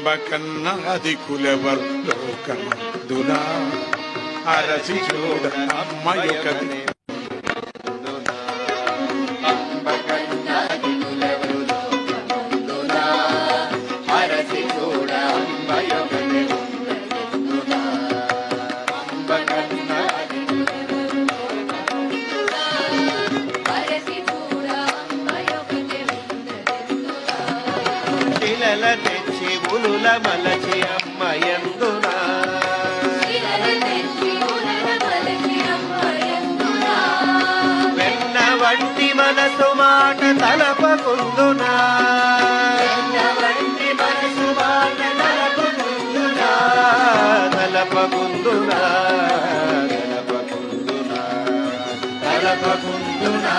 అంబ కన్నాది కులెవరు లోకమందునా అరసి చూడ అమ్మయొకది తెచ్చి ఉలుల మలచి అమ్మయందునా వెన్న వంటి మనసు మాట తలపకుందునా తలపకుందునా తలపకుందునా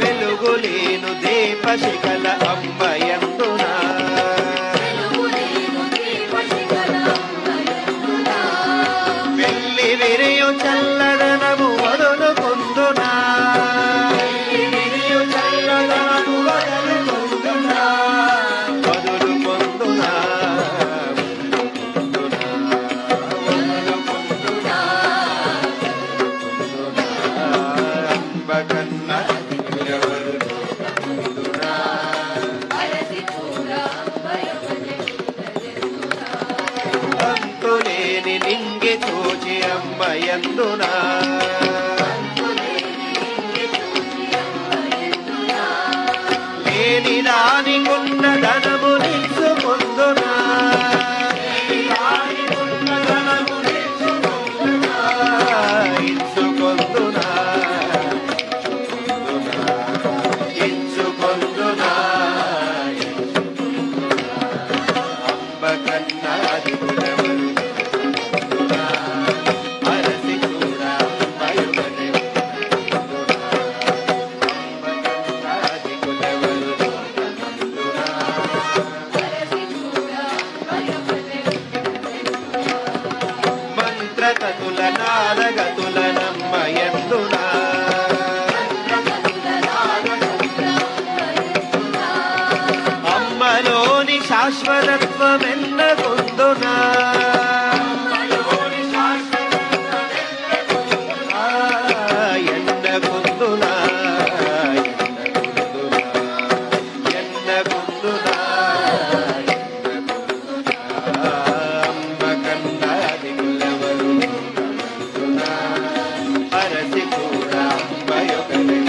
వెలుగులేను దీపశిఖల అమ్మయందునా వెళ్ళి విరియు చల్లదనము వదులు పొందునా వదులు పొందునా అంబ కన్నా అంతులేని నింగి చూచి అమ్మయందునా లేని దానికున్న ధనము నిలుచుకుందునా ఇచ్చుకొందునా ఇచ్చుకొందునా అంబ కన్నాది కులెవరు అరసి చూడ అమ్మయొకది అంబ కన్నాది కులెవరు మంత్రతతుల నారగతుల నమ్మయందునా అమ్మలోని శాశ్వతత్వమెన్న కొందునా ఎన్న కొందునా ఎన్న కొందునా అంబ కన్నాది కులెవరు అరసి చూడ అమ్మయొకది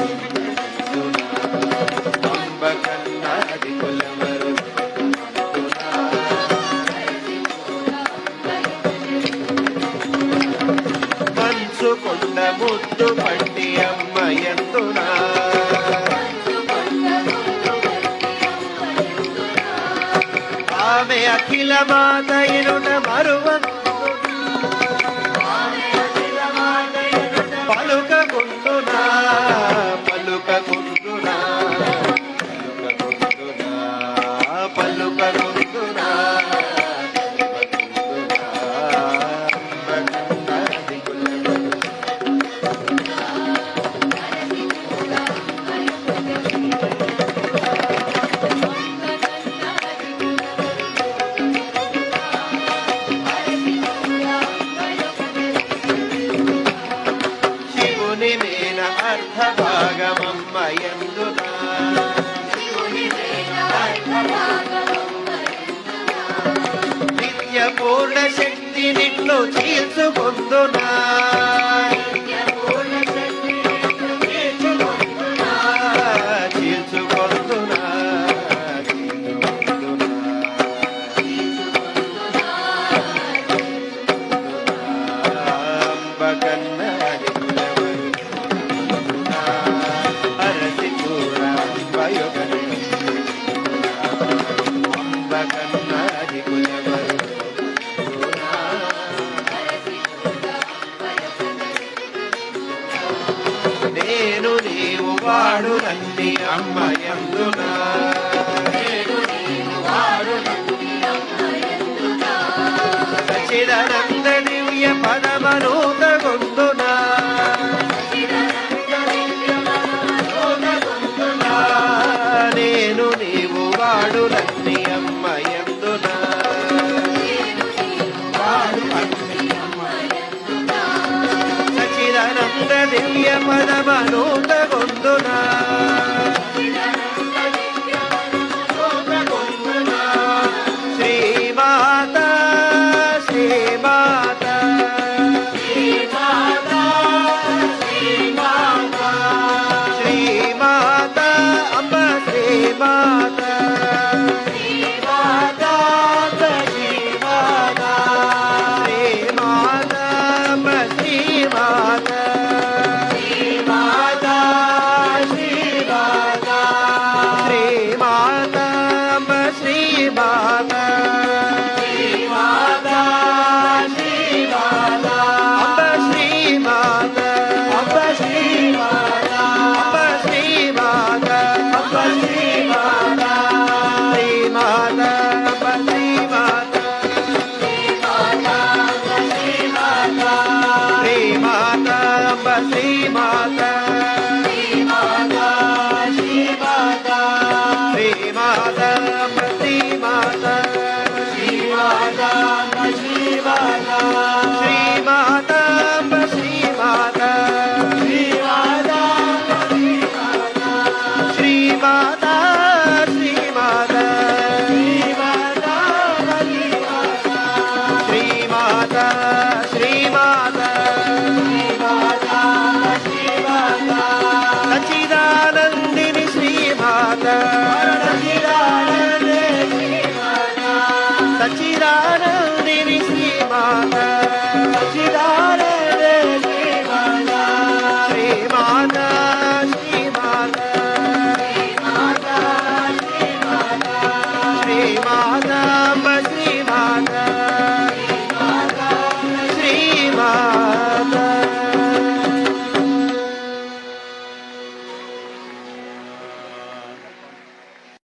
అంబ కన్నాది కులెవరు మంచు కొండ ముద్దు పట్టి అమ్మయందునా ఆమె అఖిల మాత ఇనుట పలుకకుందునా పలుకకుందునా పలుకకుందునా శివుని మేన అర్ధ భాగమమ్మయందునా నిత్య పూర్ణ శక్తి నిన్ను చీల్చుకొందునా చీల్చుకొందునా అంబ కన్నాది కులెవరు అరసి చూడ అమ్మయొకది అంబ కన్నాది కులెవరు నేను నీవు వాడు నన్ని అమ్మయందునా సచిదానంద దివ్య పద దివ్య పదమనూతగొందునా శ్రీమాత శ్రీమాత శ్రీమాత అమ్మ శ్రీమాత శ్రీమాత శ్రీమాత అమ్మ శ్రీమాత శ్రీమాత శ్రీమాత శ్రీమాత అమ్మ శ్రీమాత శ్రీమాత శ్రీమాత అమ్మ శ్రీమాత అమ్మ శ్రీమాత అమ్మ శ్రీమాత అమ్మ శ్రీమాత శ్రీమాత అమ్మ శ్రీమాత శ్రీమాత అమ్మ శ్రీమాత శ్రీమాత అమ్మ శ్రీమాత శ్రీమాత అమ్మ శ్రీమాత శ్రీమాత అమ్మ శ్రీమాత శ్రీమాత శ్రీమాత శ్రీమాత శ్రీమాత సచ్చిదానందిని శ్రీమాత సచ్చిదానందిని శ్రీమాత సచ్చిదానందిని